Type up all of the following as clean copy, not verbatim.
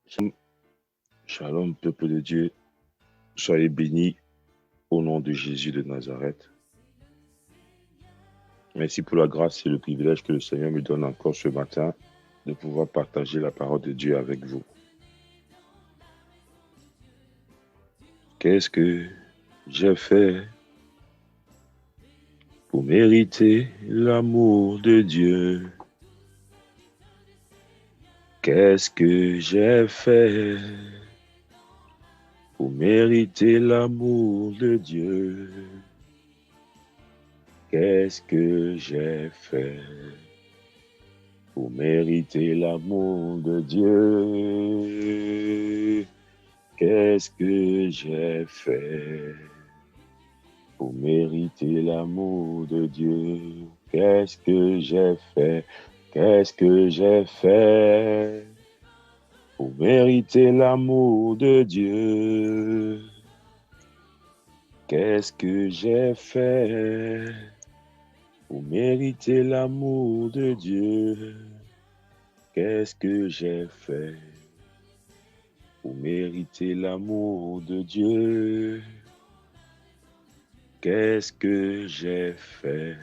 Shalom, shalom, peuple de Dieu, soyez bénis au nom de Jésus de Nazareth. Merci pour la grâce et le privilège que le Seigneur me donne encore ce matin de pouvoir partager la parole de Dieu avec vous. Qu'est-ce que j'ai fait pour mériter l'amour de Dieu? Qu'est-ce que j'ai fait pour mériter l'amour de Dieu? Qu'est-ce que j'ai fait pour mériter l'amour de Dieu? Qu'est-ce que j'ai fait pour mériter l'amour de Dieu? Qu'est-ce que j'ai fait? Qu'est-ce que j'ai fait pour mériter l'amour de Dieu? Qu'est-ce que j'ai fait pour mériter l'amour de Dieu? Qu'est-ce que j'ai fait pour mériter l'amour de Dieu? Qu'est-ce que j'ai fait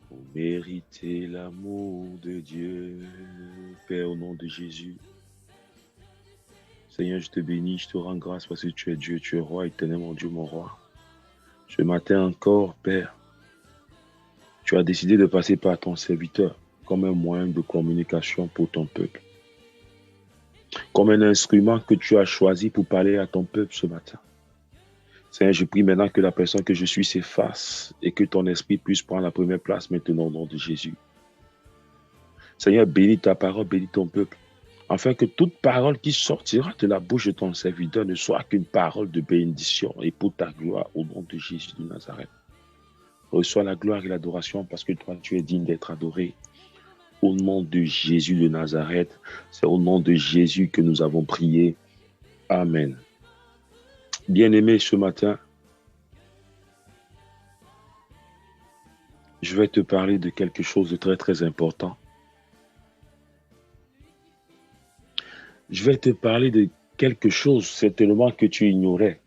pour mériter l'amour de Dieu? Père, au nom de Jésus, Seigneur, je te bénis, je te rends grâce parce que tu es Dieu, tu es roi, éternel, mon Dieu, mon roi. Ce matin encore, Père, tu as décidé de passer par ton serviteur comme un moyen de communication pour ton peuple, comme un instrument que tu as choisi pour parler à ton peuple ce matin. Seigneur, je prie maintenant que la personne que je suis s'efface et que ton esprit puisse prendre la première place maintenant au nom de Jésus. Seigneur, bénis ta parole, bénis ton peuple, afin que toute parole qui sortira de la bouche de ton serviteur ne soit qu'une parole de bénédiction et pour ta gloire au nom de Jésus de Nazareth. Reçois la gloire et l'adoration parce que toi, tu es digne d'être adoré. Au nom de Jésus de Nazareth, c'est au nom de Jésus que nous avons prié. Amen. Bien-aimé, ce matin, je vais te parler de quelque chose de très très important. Je vais te parler de quelque chose certainement que tu ignorais.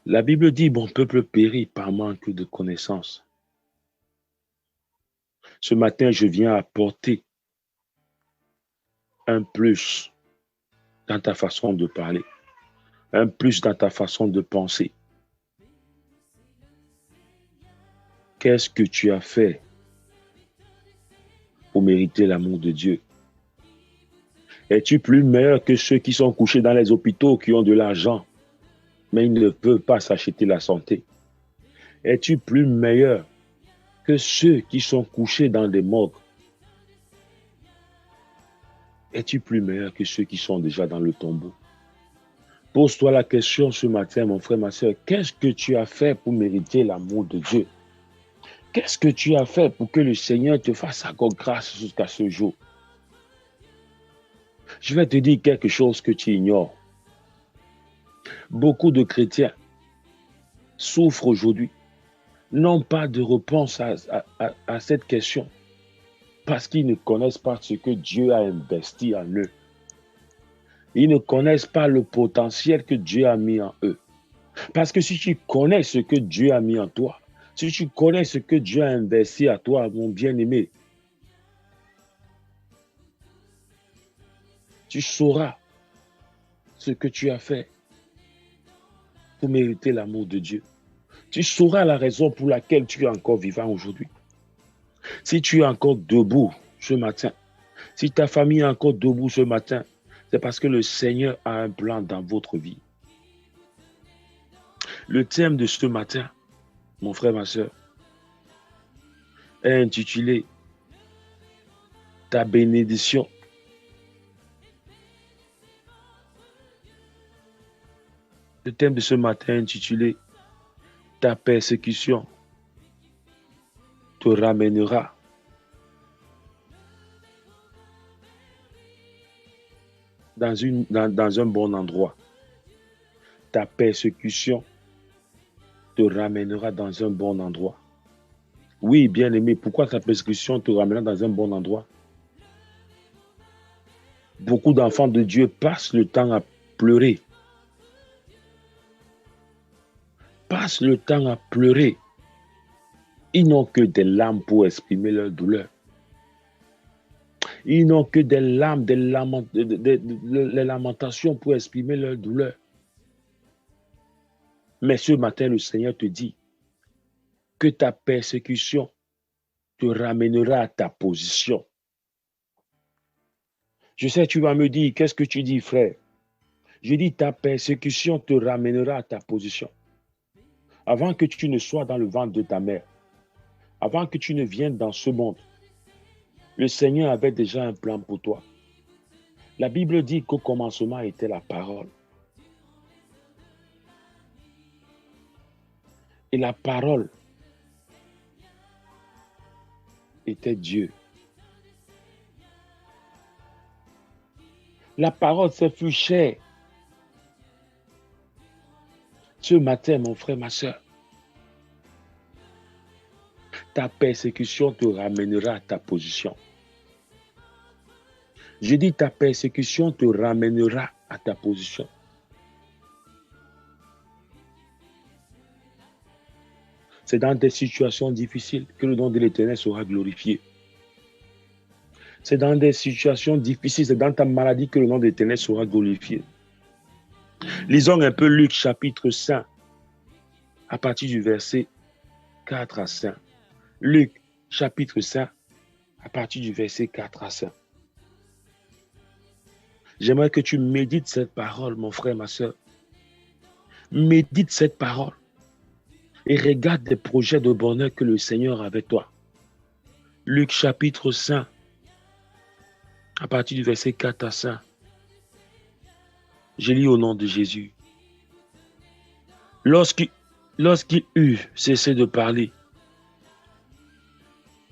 La Bible dit, mon peuple périt par manque de connaissances. Ce matin, je viens apporter un plus dans ta façon de parler, un plus dans ta façon de penser. Qu'est-ce que tu as fait pour mériter l'amour de Dieu? Es-tu plus meilleur que ceux qui sont couchés dans les hôpitaux, qui ont de l'argent, mais ils ne peuvent pas s'acheter la santé? Es-tu plus meilleur que ceux qui sont couchés dans des morgues? Es-tu plus meilleur que ceux qui sont déjà dans le tombeau? Pose-toi la question ce matin, mon frère, ma soeur. Qu'est-ce que tu as fait pour mériter l'amour de Dieu? Qu'est-ce que tu as fait pour que le Seigneur te fasse encore grâce jusqu'à ce jour? Je vais te dire quelque chose que tu ignores. Beaucoup de chrétiens souffrent aujourd'hui, n'ont pas de réponse à cette question parce qu'ils ne connaissent pas ce que Dieu a investi en eux. Ils ne connaissent pas le potentiel que Dieu a mis en eux. Parce que si tu connais ce que Dieu a mis en toi, si tu connais ce que Dieu a investi à toi, mon bien-aimé, tu sauras ce que tu as fait pour mériter l'amour de Dieu. Tu sauras la raison pour laquelle tu es encore vivant aujourd'hui. Si tu es encore debout ce matin, si ta famille est encore debout ce matin, c'est parce que le Seigneur a un plan dans votre vie. Le thème de ce matin, mon frère, ma soeur, est intitulé « Ta bénédiction ». Le thème de ce matin est intitulé « Ta persécution te ramènera dans un bon endroit. Ta persécution te ramènera dans un bon endroit. » Oui, bien-aimé, pourquoi ta persécution te ramènera dans un bon endroit? Beaucoup d'enfants de Dieu passent le temps à pleurer. Passent le temps à pleurer. Ils n'ont que des larmes pour exprimer leur douleur. Ils n'ont que des larmes, des lamentations pour exprimer leur douleur. Mais ce matin, le Seigneur te dit que ta persécution te ramènera à ta position. Je sais, tu vas me dire, qu'est-ce que tu dis, frère? Je dis, ta persécution te ramènera à ta position. Avant que tu ne sois dans le ventre de ta mère, avant que tu ne viennes dans ce monde, le Seigneur avait déjà un plan pour toi. La Bible dit qu'au commencement était la parole. Et la parole était Dieu. La parole s'est fait chair. Ce matin, mon frère, ma soeur, ta persécution te ramènera à ta position. Je dis, ta persécution te ramènera à ta position. C'est dans des situations difficiles que le nom de l'Éternel sera glorifié. C'est dans des situations difficiles, c'est dans ta maladie que le nom de l'Éternel sera glorifié. Lisons un peu Luc chapitre 5, à partir du verset 4 à 5. Luc chapitre 5, à partir du verset 4 à 5. J'aimerais que tu médites cette parole, mon frère, ma soeur. Médite cette parole et regarde les projets de bonheur que le Seigneur a avec toi. Luc chapitre 5, à partir du verset 4 à 5. Je lis au nom de Jésus. Lorsqu'il eut cessé de parler,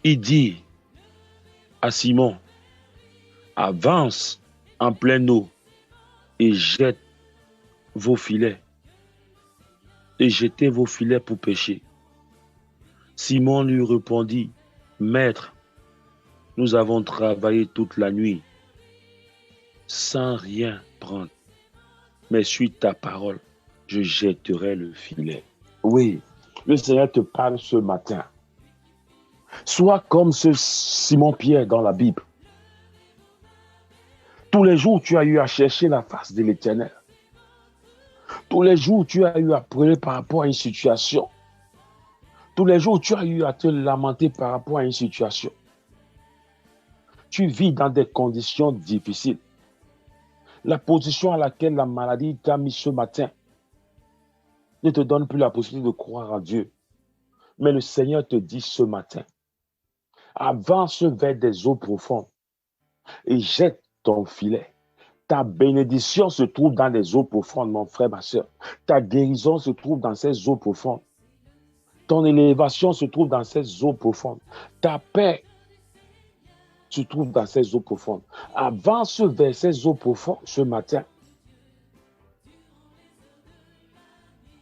il dit à Simon, avance en pleine eau et jette vos filets. Et jetez vos filets pour pêcher. Simon lui répondit, Maître, nous avons travaillé toute la nuit sans rien prendre. Mais suite ta parole, je jetterai le filet. Oui, le Seigneur te parle ce matin. Sois comme ce Simon-Pierre dans la Bible. Tous les jours, tu as eu à chercher la face de l'Éternel. Tous les jours, tu as eu à pleurer par rapport à une situation. Tous les jours, tu as eu à te lamenter par rapport à une situation. Tu vis dans des conditions difficiles. La position à laquelle la maladie t'a mis ce matin ne te donne plus la possibilité de croire en Dieu. Mais le Seigneur te dit ce matin, avance vers des eaux profondes et jette ton filet. Ta bénédiction se trouve dans les eaux profondes, mon frère, ma soeur. Ta guérison se trouve dans ces eaux profondes. Ton élévation se trouve dans ces eaux profondes. Ta paix se trouve dans ces eaux profondes. Avance vers ces eaux profondes ce matin.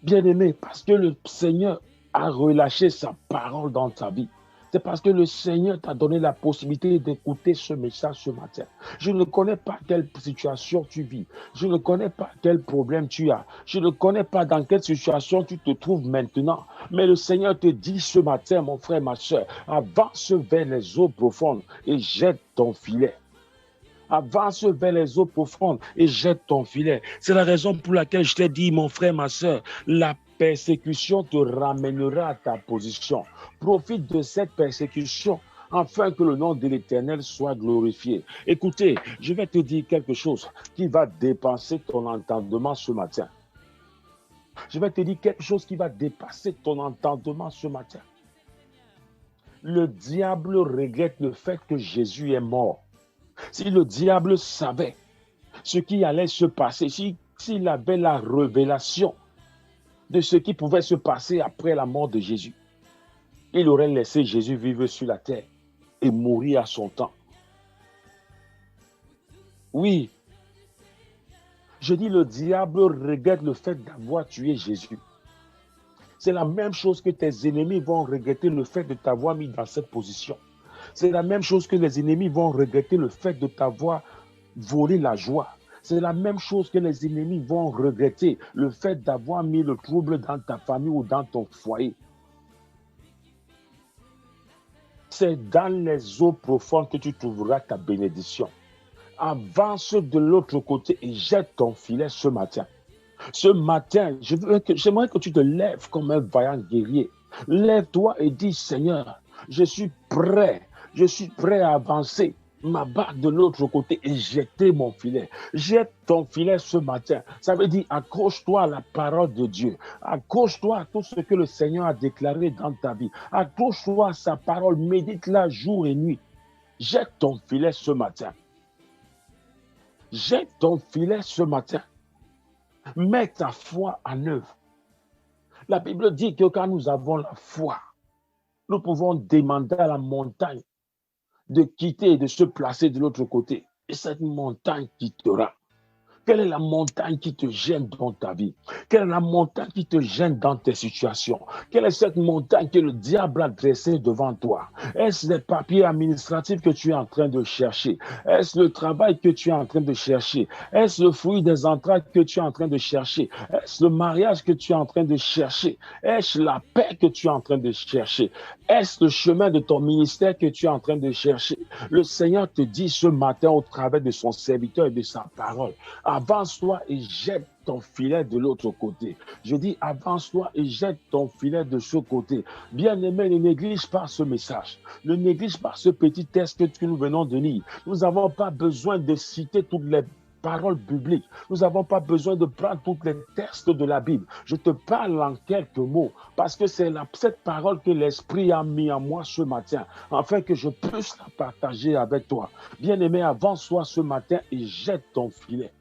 Bien-aimé, parce que le Seigneur a relâché sa parole dans ta vie. C'est parce que le Seigneur t'a donné la possibilité d'écouter ce message ce matin. Je ne connais pas quelle situation tu vis. Je ne connais pas quel problème tu as. Je ne connais pas dans quelle situation tu te trouves maintenant. Mais le Seigneur te dit ce matin, mon frère, ma soeur, avance vers les eaux profondes et jette ton filet. Avance vers les eaux profondes et jette ton filet. C'est la raison pour laquelle je t'ai dit, mon frère, ma soeur, la persécution te ramènera à ta position. Profite de cette persécution afin que le nom de l'Éternel soit glorifié. Écoutez, je vais te dire quelque chose qui va dépasser ton entendement ce matin. Je vais te dire quelque chose qui va dépasser ton entendement ce matin. Le diable regrette le fait que Jésus est mort. Si le diable savait ce qui allait se passer, s'il avait la révélation de ce qui pouvait se passer après la mort de Jésus, il aurait laissé Jésus vivre sur la terre et mourir à son temps. Oui, je dis le diable regrette le fait d'avoir tué Jésus. C'est la même chose que tes ennemis vont regretter le fait de t'avoir mis dans cette position. C'est la même chose que les ennemis vont regretter le fait de t'avoir voler la joie. C'est la même chose que les ennemis vont regretter, le fait d'avoir mis le trouble dans ta famille ou dans ton foyer. C'est dans les eaux profondes que tu trouveras ta bénédiction. Avance de l'autre côté et jette ton filet ce matin. Ce matin, j'aimerais que tu te lèves comme un vaillant guerrier. Lève-toi et dis, Seigneur, je suis prêt à avancer, m'abattre de l'autre côté et jeter mon filet. Jette ton filet ce matin. Ça veut dire, accroche-toi à la parole de Dieu. Accroche-toi à tout ce que le Seigneur a déclaré dans ta vie. Accroche-toi à sa parole, médite-la jour et nuit. Jette ton filet ce matin. Jette ton filet ce matin. Mets ta foi en œuvre. La Bible dit que quand nous avons la foi, nous pouvons demander à la montagne de quitter et de se placer de l'autre côté. Et cette montagne quittera. Quelle est la montagne qui te gêne dans ta vie? Quelle est la montagne qui te gêne dans tes situations? Quelle est cette montagne que le diable a dressée devant toi? Est-ce les papiers administratifs que tu es en train de chercher? Est-ce le travail que tu es en train de chercher? Est-ce le fruit des entrailles que tu es en train de chercher? Est-ce le mariage que tu es en train de chercher? Est-ce la paix que tu es en train de chercher? Est-ce le chemin de ton ministère que tu es en train de chercher? Le Seigneur te dit ce matin au travers de son serviteur et de sa parole, avance-toi et jette ton filet de l'autre côté. Je dis avance-toi et jette ton filet de ce côté. Bien-aimé, ne néglige pas ce message. Ne néglige pas ce petit texte que nous venons de lire. Nous n'avons pas besoin de citer toutes les paroles bibliques. Nous n'avons pas besoin de prendre tous les textes de la Bible. Je te parle en quelques mots parce que c'est cette parole que l'Esprit a mis en moi ce matin afin que je puisse la partager avec toi. Bien-aimé, avance-toi ce matin et jette ton filet.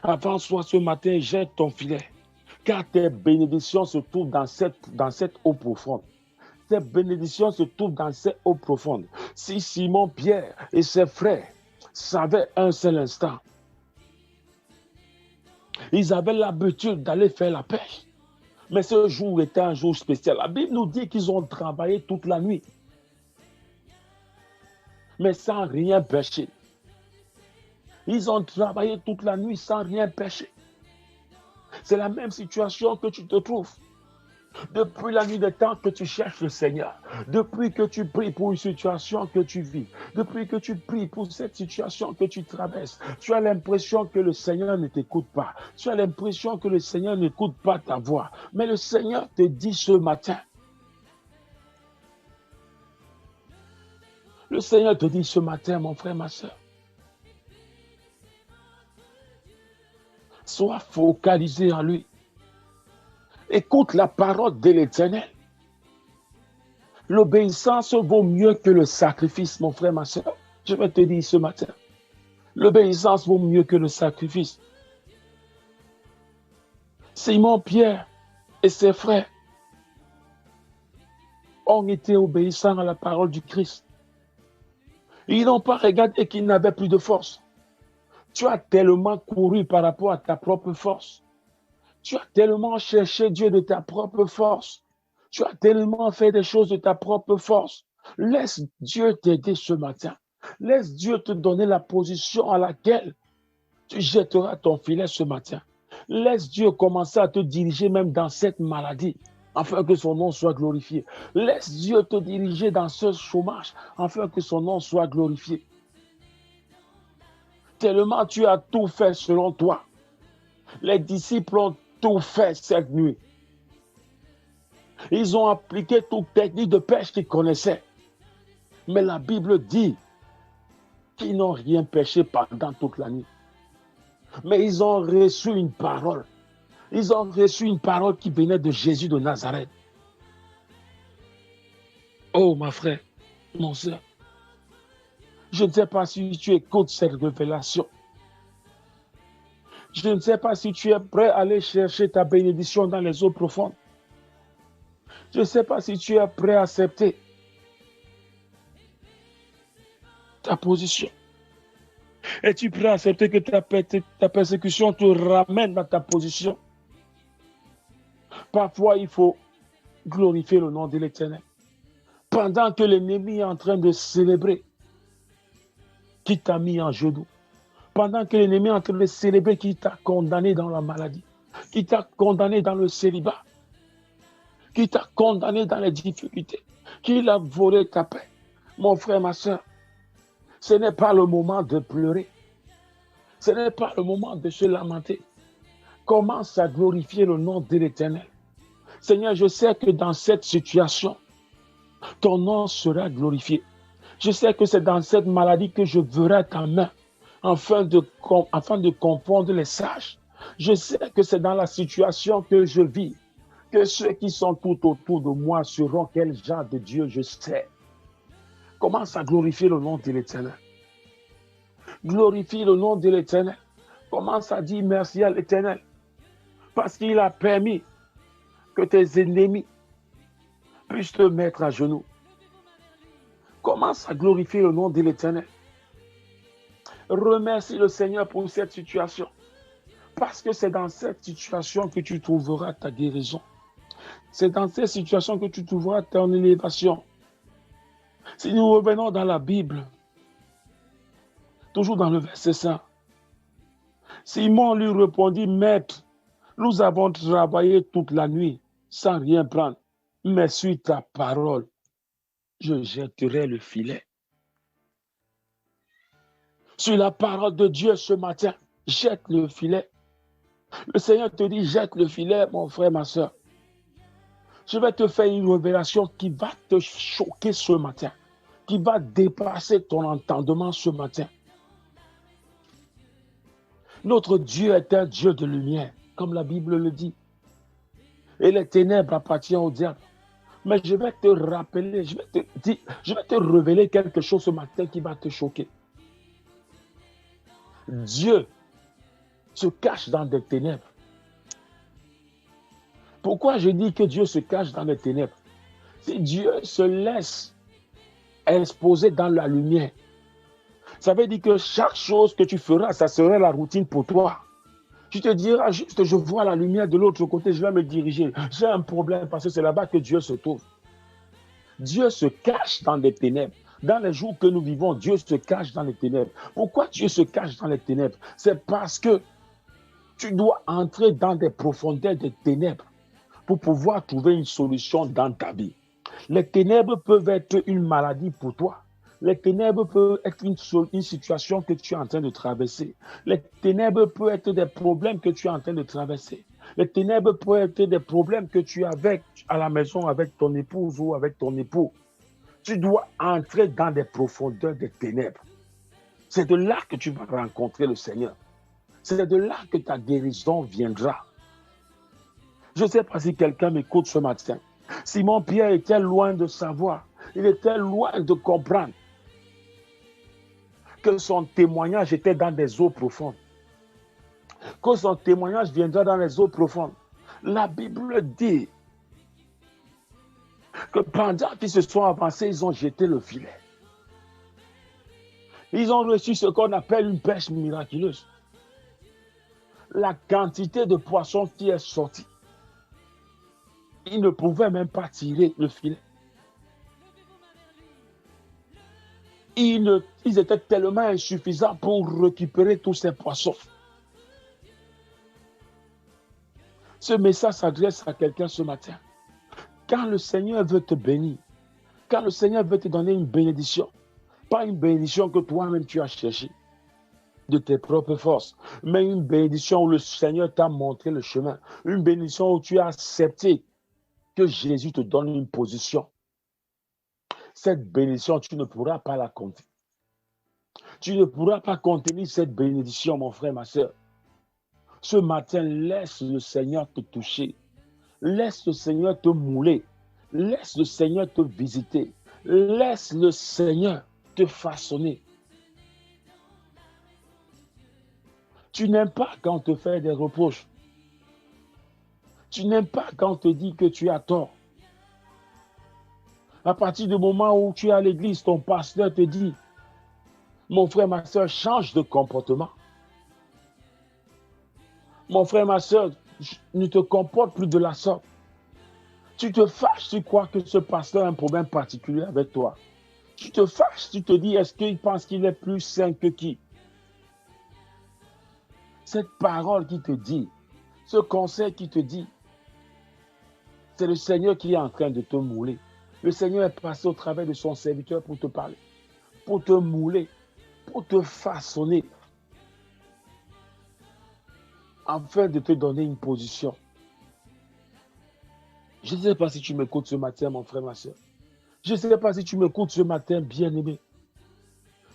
Avance-toi ce matin et jette ton filet. Car tes bénédictions se trouvent dans cette eau profonde. Tes bénédictions se trouvent dans cette eau profonde. Si Simon Pierre et ses frères savaient un seul instant, ils avaient l'habitude d'aller faire la pêche. Mais ce jour était un jour spécial. La Bible nous dit qu'ils ont travaillé toute la nuit, mais sans rien pêcher. Ils ont travaillé toute la nuit sans rien pêcher. C'est la même situation que tu te trouves. Depuis la nuit des temps que tu cherches le Seigneur, depuis que tu pries pour une situation que tu vis, depuis que tu pries pour cette situation que tu traverses, tu as l'impression que le Seigneur ne t'écoute pas. Tu as l'impression que le Seigneur n'écoute pas ta voix. Mais le Seigneur te dit ce matin, le Seigneur te dit ce matin, mon frère, ma soeur, sois focalisé en lui. Écoute la parole de l'Éternel. L'obéissance vaut mieux que le sacrifice, mon frère, ma soeur. Je vais te dire ce matin. L'obéissance vaut mieux que le sacrifice. Simon Pierre et ses frères ont été obéissants à la parole du Christ. Ils n'ont pas regardé qu'ils n'avaient plus de force. Tu as tellement couru par rapport à ta propre force. Tu as tellement cherché Dieu de ta propre force. Tu as tellement fait des choses de ta propre force. Laisse Dieu t'aider ce matin. Laisse Dieu te donner la position à laquelle tu jetteras ton filet ce matin. Laisse Dieu commencer à te diriger même dans cette maladie, afin que son nom soit glorifié. Laisse Dieu te diriger dans ce chômage, afin que son nom soit glorifié. Tellement tu as tout fait selon toi. Les disciples ont tout fait cette nuit. Ils ont appliqué toute technique de pêche qu'ils connaissaient. Mais la Bible dit qu'ils n'ont rien pêché pendant toute la nuit. Mais ils ont reçu une parole. Ils ont reçu une parole qui venait de Jésus de Nazareth. Oh, ma frère, mon soeur, je ne sais pas si tu écoutes cette révélation. Je ne sais pas si tu es prêt à aller chercher ta bénédiction dans les eaux profondes. Je ne sais pas si tu es prêt à accepter ta position. Es-tu prêt à accepter que ta persécution te ramène dans ta position? Parfois, il faut glorifier le nom de l'Éternel. Pendant que l'ennemi est en train de célébrer, qui t'a mis en genoux, pendant que l'ennemi est en train de célébrer, qui t'a condamné dans la maladie, qui t'a condamné dans le célibat, qui t'a condamné dans les difficultés, qui a volé ta paix. Mon frère, ma soeur, ce n'est pas le moment de pleurer. Ce n'est pas le moment de se lamenter. Commence à glorifier le nom de l'Éternel. Seigneur, je sais que dans cette situation, ton nom sera glorifié. Je sais que c'est dans cette maladie que je verrai ta main afin de confondre les sages. Je sais que c'est dans la situation que je vis que ceux qui sont tout autour de moi seront quel genre de Dieu je sais. Commence à glorifier le nom de l'Éternel. Glorifie le nom de l'Éternel. Commence à dire merci à l'Éternel parce qu'il a permis que tes ennemis puissent te mettre à genoux. Commence à glorifier le nom de l'Éternel. Remercie le Seigneur pour cette situation. Parce que c'est dans cette situation que tu trouveras ta guérison. C'est dans cette situation que tu trouveras ton élévation. Si nous revenons dans la Bible, toujours dans le verset 5, Simon lui répondit, Maître, nous avons travaillé toute la nuit sans rien prendre, mais sur ta parole, je jetterai le filet. Sur la parole de Dieu ce matin, jette le filet. Le Seigneur te dit, jette le filet, mon frère, ma soeur. Je vais te faire une révélation qui va te choquer ce matin, qui va dépasser ton entendement ce matin. Notre Dieu est un Dieu de lumière, comme la Bible le dit. Et les ténèbres appartiennent au diable. Mais je vais te rappeler, je vais te révéler quelque chose ce matin qui va te choquer. Dieu se cache dans des ténèbres. Pourquoi je dis que Dieu se cache dans les ténèbres? Si Dieu se laisse exposer dans la lumière, ça veut dire que chaque chose que tu feras, ça sera la routine pour toi. Tu te diras juste, je vois la lumière de l'autre côté, je vais me diriger. J'ai un problème parce que c'est là-bas que Dieu se trouve. Dieu se cache dans les ténèbres. Dans les jours que nous vivons, Dieu se cache dans les ténèbres. Pourquoi Dieu se cache dans les ténèbres? C'est parce que tu dois entrer dans des profondeurs des ténèbres pour pouvoir trouver une solution dans ta vie. Les ténèbres peuvent être une maladie pour toi. Les ténèbres peuvent être une situation que tu es en train de traverser. Les ténèbres peuvent être des problèmes que tu es en train de traverser. Les ténèbres peuvent être des problèmes que tu as à la maison avec ton épouse ou avec ton époux. Tu dois entrer dans des profondeurs des ténèbres. C'est de là que tu vas rencontrer le Seigneur. C'est de là que ta guérison viendra. Je ne sais pas si quelqu'un m'écoute ce matin. Simon Pierre était loin de savoir. Il était loin de comprendre que son témoignage était dans des eaux profondes. Que son témoignage viendra dans les eaux profondes. La Bible dit que pendant qu'ils se sont avancés, ils ont jeté le filet. Ils ont reçu ce qu'on appelle une pêche miraculeuse. La quantité de poissons qui est sortie, ils ne pouvaient même pas tirer le filet. Ils étaient tellement insuffisants pour récupérer tous ces poissons. Ce message s'adresse à quelqu'un ce matin. Quand le Seigneur veut te bénir, quand le Seigneur veut te donner une bénédiction, pas une bénédiction que toi-même tu as cherchée de tes propres forces, mais une bénédiction où le Seigneur t'a montré le chemin, une bénédiction où tu as accepté que Jésus te donne une position. Cette bénédiction, tu ne pourras pas la compter. Tu ne pourras pas contenir cette bénédiction, mon frère, ma soeur. Ce matin, laisse le Seigneur te toucher. Laisse le Seigneur te mouler. Laisse le Seigneur te visiter. Laisse le Seigneur te façonner. Tu n'aimes pas quand on te fait des reproches. Tu n'aimes pas quand on te dit que tu as tort. À partir du moment où tu es à l'église, ton pasteur te dit, mon frère, ma soeur, change de comportement. Mon frère, ma soeur, ne te comporte plus de la sorte. Tu te fâches, tu crois que ce pasteur a un problème particulier avec toi. Tu te fâches, tu te dis, est-ce qu'il pense qu'il est plus saint que qui? Cette parole qui te dit, ce conseil qui te dit, c'est le Seigneur qui est en train de te mouler. Le Seigneur est passé au travers de son serviteur pour te parler, pour te mouler, pour te façonner, afin de te donner une position. Je ne sais pas si tu m'écoutes ce matin, mon frère, ma soeur. Je ne sais pas si tu m'écoutes ce matin, bien-aimé.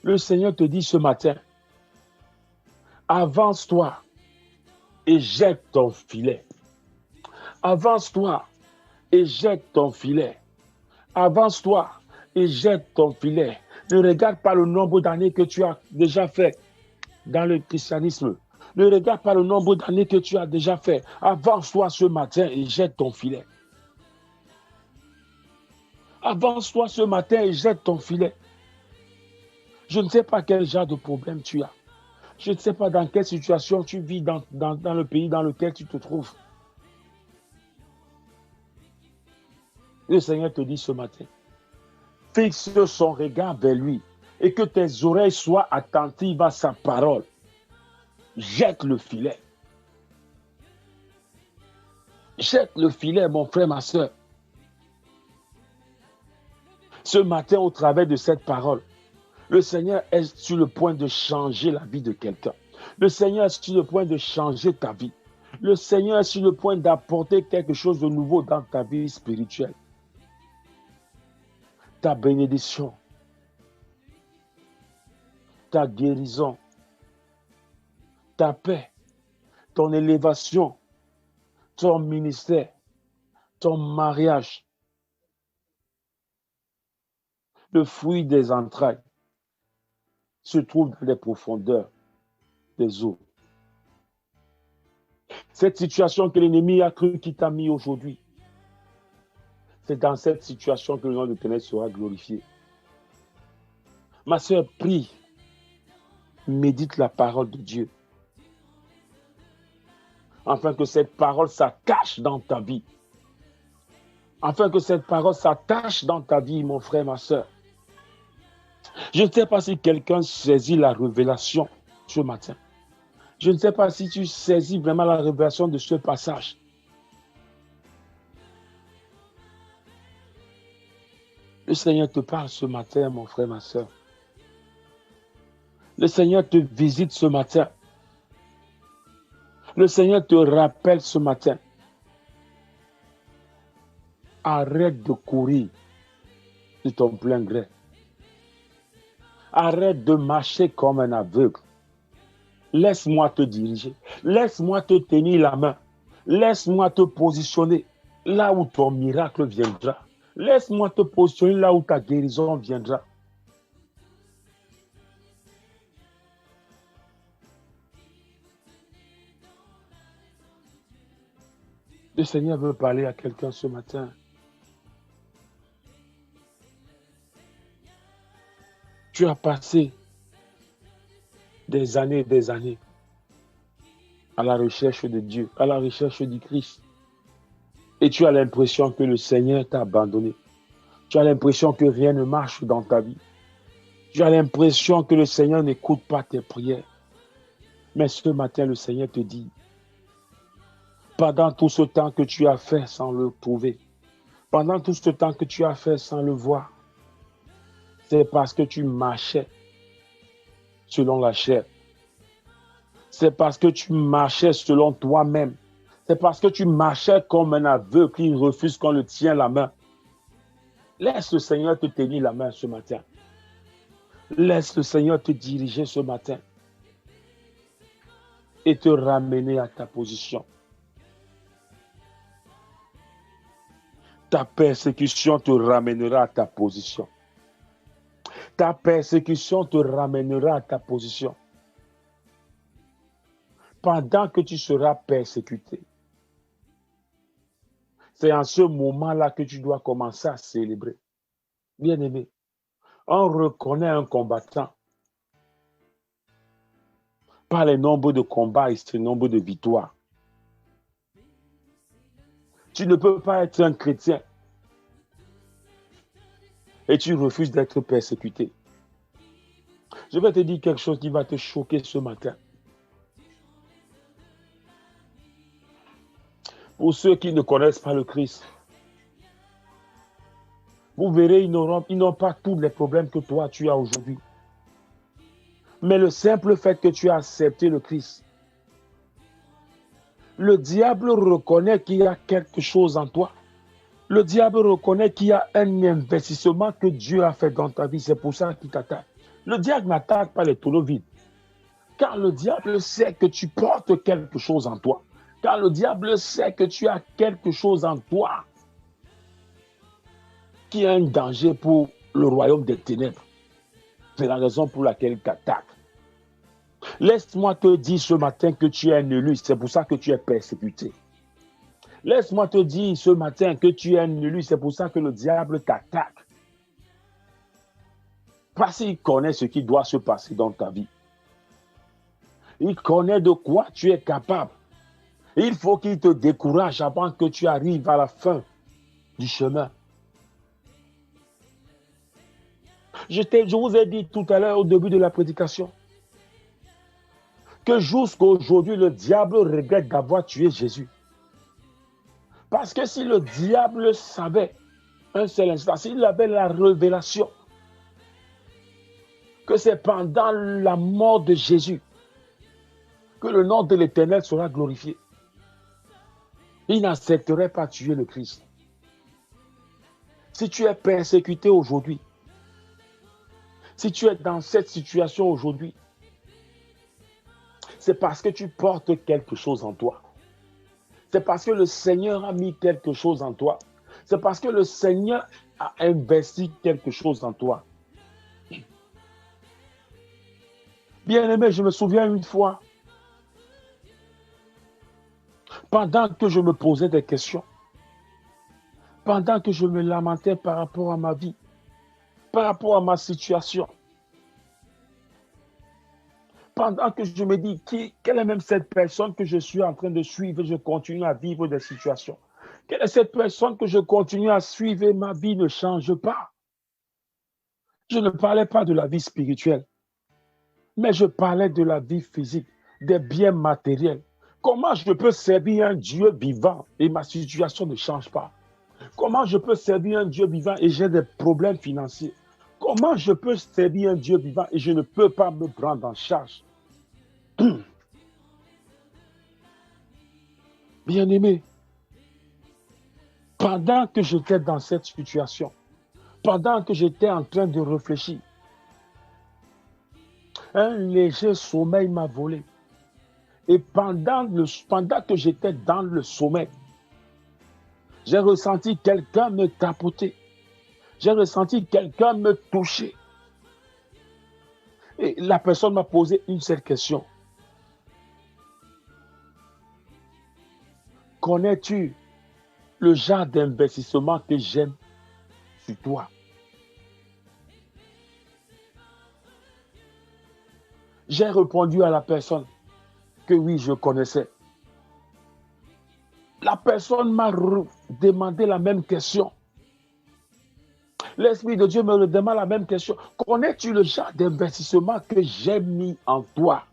Le Seigneur te dit ce matin, avance-toi et jette ton filet. Avance-toi et jette ton filet. Avance-toi et jette ton filet. Ne regarde pas le nombre d'années que tu as déjà fait dans le christianisme. Ne regarde pas le nombre d'années que tu as déjà fait. Avance-toi ce matin et jette ton filet. Avance-toi ce matin et jette ton filet. Je ne sais pas quel genre de problème tu as. Je ne sais pas dans quelle situation tu vis dans le pays dans lequel tu te trouves. Le Seigneur te dit ce matin, fixe son regard vers lui et que tes oreilles soient attentives à sa parole. Jette le filet. Jette le filet, mon frère, ma soeur. Ce matin, au travers de cette parole, le Seigneur est sur le point de changer la vie de quelqu'un. Le Seigneur est sur le point de changer ta vie. Le Seigneur est sur le point d'apporter quelque chose de nouveau dans ta vie spirituelle. Ta bénédiction, ta guérison, ta paix, ton élévation, ton ministère, ton mariage, le fruit des entrailles se trouve dans les profondeurs des eaux. Cette situation que l'ennemi a cru qu'il t'a mis aujourd'hui, c'est dans cette situation que le nom de l'Éternel sera glorifié. Ma sœur, prie, médite la parole de Dieu, afin que cette parole s'attache dans ta vie. Afin que cette parole s'attache dans ta vie, mon frère, ma sœur. Je ne sais pas si quelqu'un saisit la révélation ce matin. Je ne sais pas si tu saisis vraiment la révélation de ce passage. Le Seigneur te parle ce matin, mon frère, ma sœur. Le Seigneur te visite ce matin. Le Seigneur te rappelle ce matin. Arrête de courir de ton plein gré. Arrête de marcher comme un aveugle. Laisse-moi te diriger. Laisse-moi te tenir la main. Laisse-moi te positionner là où ton miracle viendra. Laisse-moi te positionner là où ta guérison viendra. Le Seigneur veut parler à quelqu'un ce matin. Tu as passé des années à la recherche de Dieu, à la recherche du Christ. Et tu as l'impression que le Seigneur t'a abandonné. Tu as l'impression que rien ne marche dans ta vie. Tu as l'impression que le Seigneur n'écoute pas tes prières. Mais ce matin, le Seigneur te dit, pendant tout ce temps que tu as fait sans le trouver, pendant tout ce temps que tu as fait sans le voir, c'est parce que tu marchais selon la chair. C'est parce que tu marchais selon toi-même. C'est parce que tu marchais comme un aveugle qui refuse qu'on le tienne la main. Laisse le Seigneur te tenir la main ce matin. Laisse le Seigneur te diriger ce matin et te ramener à ta position. Ta persécution te ramènera à ta position. Ta persécution te ramènera à ta position. Pendant que tu seras persécuté, c'est en ce moment-là que tu dois commencer à célébrer. Bien-aimé, on reconnaît un combattant par le nombre de combats et le nombre de victoires. Tu ne peux pas être un chrétien et tu refuses d'être persécuté. Je vais te dire quelque chose qui va te choquer ce matin. Pour ceux qui ne connaissent pas le Christ, vous verrez, ils n'ont pas tous les problèmes que toi tu as aujourd'hui. Mais le simple fait que tu as accepté le Christ, le diable reconnaît qu'il y a quelque chose en toi. Le diable reconnaît qu'il y a un investissement que Dieu a fait dans ta vie. C'est pour ça qu'il t'attaque. Le diable n'attaque pas les tonneaux vides. Car le diable sait que tu portes quelque chose en toi. Car le diable sait que tu as quelque chose en toi qui est un danger pour le royaume des ténèbres. C'est la raison pour laquelle il t'attaque. Laisse-moi te dire ce matin que tu es un élu. C'est pour ça que tu es persécuté. Laisse-moi te dire ce matin que tu es un élu. C'est pour ça que le diable t'attaque. Parce qu'il connaît ce qui doit se passer dans ta vie. Il connaît de quoi tu es capable. Il faut qu'il te décourage avant que tu arrives à la fin du chemin. Je vous ai dit tout à l'heure au début de la prédication que jusqu'à aujourd'hui, le diable regrette d'avoir tué Jésus. Parce que si le diable savait un seul instant, s'il avait la révélation que c'est pendant la mort de Jésus que le nom de l'Éternel sera glorifié, il n'accepterait pas tuer le Christ. Si tu es persécuté aujourd'hui, si tu es dans cette situation aujourd'hui, c'est parce que tu portes quelque chose en toi. C'est parce que le Seigneur a mis quelque chose en toi. C'est parce que le Seigneur a investi quelque chose en toi. Bien-aimé, je me souviens une fois, pendant que je me posais des questions, pendant que je me lamentais par rapport à ma vie, par rapport à ma situation, pendant que je me dis, quelle est même cette personne que je suis en train de suivre, je continue à vivre des situations. Quelle est cette personne que je continue à suivre et ma vie ne change pas? Je ne parlais pas de la vie spirituelle, mais je parlais de la vie physique, des biens matériels. Comment je peux servir un Dieu vivant et ma situation ne change pas? Comment je peux servir un Dieu vivant et j'ai des problèmes financiers? Comment je peux servir un Dieu vivant et je ne peux pas me prendre en charge? Bien-aimé, pendant que j'étais dans cette situation, pendant que j'étais en train de réfléchir, un léger sommeil m'a volé. Et pendant que j'étais dans le sommeil, j'ai ressenti quelqu'un me tapoter. J'ai ressenti quelqu'un me toucher. Et la personne m'a posé une seule question. Connais-tu le genre d'investissement que j'aime sur toi? J'ai répondu à la personne que oui, je connaissais. La personne m'a demandé la même question. L'Esprit de Dieu me demande la même question. Connais-tu le genre d'investissement que j'ai mis en toi?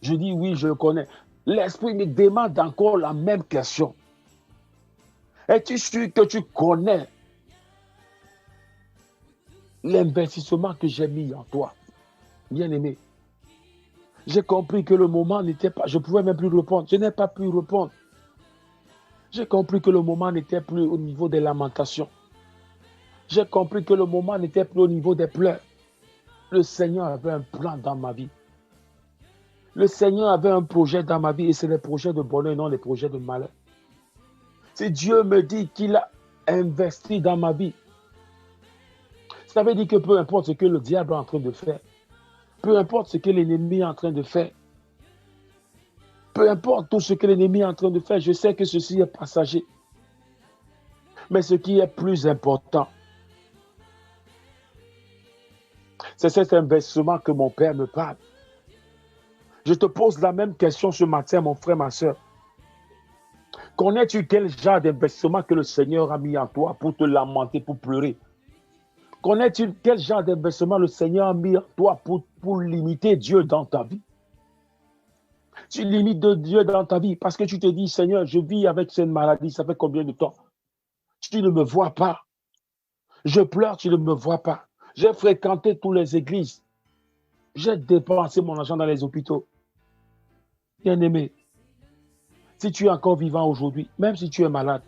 Je dis oui, je connais. L'Esprit me demande encore la même question. Es-tu sûr que tu connais l'investissement que j'ai mis en toi? Bien-aimé, j'ai compris que le moment n'était pas... Je ne pouvais même plus répondre. Je n'ai pas pu répondre. J'ai compris que le moment n'était plus au niveau des lamentations. J'ai compris que le moment n'était plus au niveau des pleurs. Le Seigneur avait un plan dans ma vie. Le Seigneur avait un projet dans ma vie et c'est les projets de bonheur, non les projets de malheur. Si Dieu me dit qu'il a investi dans ma vie, ça veut dire que peu importe ce que le diable est en train de faire, peu importe ce que l'ennemi est en train de faire, peu importe tout ce que l'ennemi est en train de faire, je sais que ceci est passager. Mais ce qui est plus important, c'est cet investissement que mon Père me parle. Je te pose la même question ce matin, mon frère, ma soeur. Connais-tu quel genre d'investissement que le Seigneur a mis en toi pour te lamenter, pour pleurer? Connais-tu quel genre d'investissement le Seigneur a mis en toi pour limiter Dieu dans ta vie? Tu limites Dieu dans ta vie parce que tu te dis, Seigneur, je vis avec cette maladie, ça fait combien de temps? Tu ne me vois pas. Je pleure, tu ne me vois pas. J'ai fréquenté toutes les églises. J'ai dépensé mon argent dans les hôpitaux. Bien-aimé, si tu es encore vivant aujourd'hui, même si tu es malade,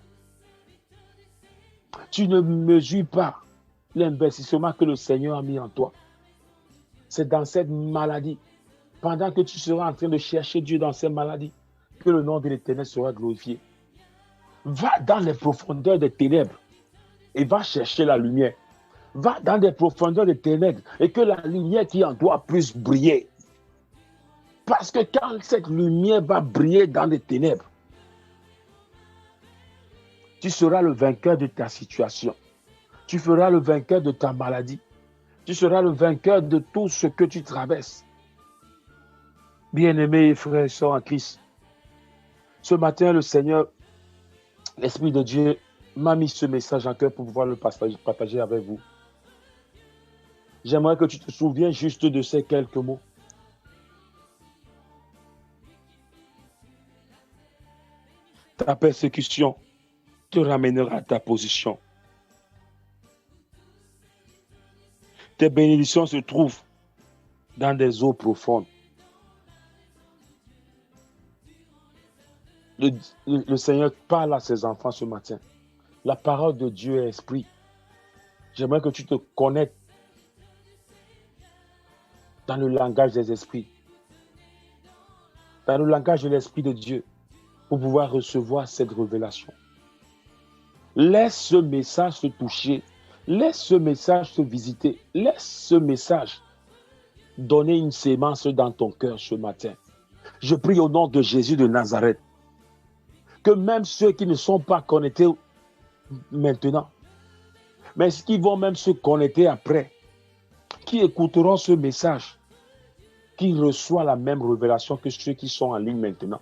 tu ne mesures pas l'investissement que le Seigneur a mis en toi. C'est dans cette maladie, pendant que tu seras en train de chercher Dieu dans cette maladie, que le nom de l'Éternel sera glorifié. Va dans les profondeurs des ténèbres et va chercher la lumière. Va dans les profondeurs des ténèbres et que la lumière qui en toi puisse briller. Parce que quand cette lumière va briller dans les ténèbres, tu seras le vainqueur de ta situation. Tu feras le vainqueur de ta maladie. Tu seras le vainqueur de tout ce que tu traverses. Bien-aimés frères et sœurs en Christ, ce matin, le Seigneur, l'Esprit de Dieu, m'a mis ce message en cœur pour pouvoir le partager avec vous. J'aimerais que tu te souviennes juste de ces quelques mots. Ta persécution te ramènera à ta position. Tes bénédictions se trouvent dans des eaux profondes. Le Seigneur parle à ses enfants ce matin. La parole de Dieu est esprit. J'aimerais que tu te connectes dans le langage des esprits, dans le langage de l'Esprit de Dieu, pour pouvoir recevoir cette révélation. Laisse ce message se toucher. Laisse ce message te visiter. Laisse ce message donner une sémence dans ton cœur ce matin. Je prie au nom de Jésus de Nazareth que même ceux qui ne sont pas connectés maintenant, mais qui vont même se connecter après, qui écouteront ce message, qui reçoivent la même révélation que ceux qui sont en ligne maintenant.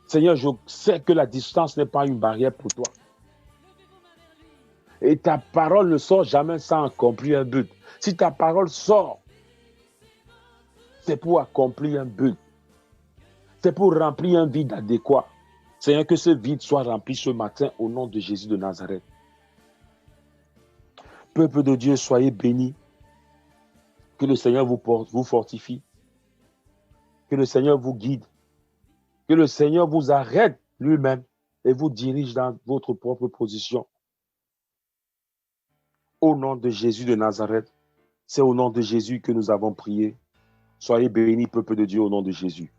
Seigneur, je sais que la distance n'est pas une barrière pour toi. Et ta parole ne sort jamais sans accomplir un but. Si ta parole sort, c'est pour accomplir un but. C'est pour remplir un vide adéquat. Seigneur, que ce vide soit rempli ce matin au nom de Jésus de Nazareth. Peuple de Dieu, soyez bénis. Que le Seigneur vous fortifie. Que le Seigneur vous guide. Que le Seigneur vous arrête lui-même et vous dirige dans votre propre position. Au nom de Jésus de Nazareth, c'est au nom de Jésus que nous avons prié. Soyez bénis, peuple de Dieu, au nom de Jésus.